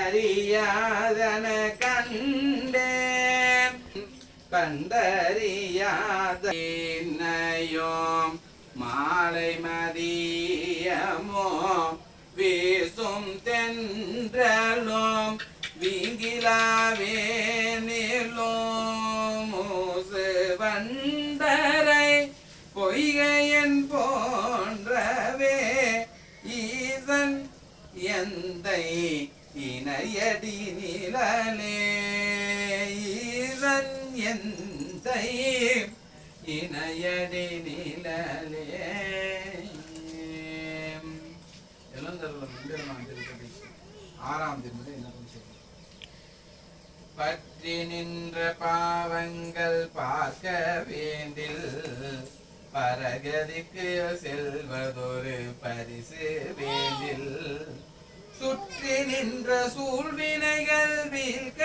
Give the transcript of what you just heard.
கண்டறியாதன கண்டேன் கண்டறியாதனையோம் மாலை மதியமோ வீசும் தென்றலோம் வீங்கிலாவேனிலோம் மூசு வண்டரை பொய்கையன் போன்றவே ஈசன் எந்தை இணையடி நிழலே ஈசன் எந்தை இணையடி நிழலே. இளந்தருளம் ஆறாம் திருமுறை என்ன பற்றி நின்ற பாவங்கள் பார்க்க வேண்டில் பரகதிக்கு செல்வதொரு பரிசு வேண்டில் சுற்றி நின்ற சூழ்வினைகள் வீழ்க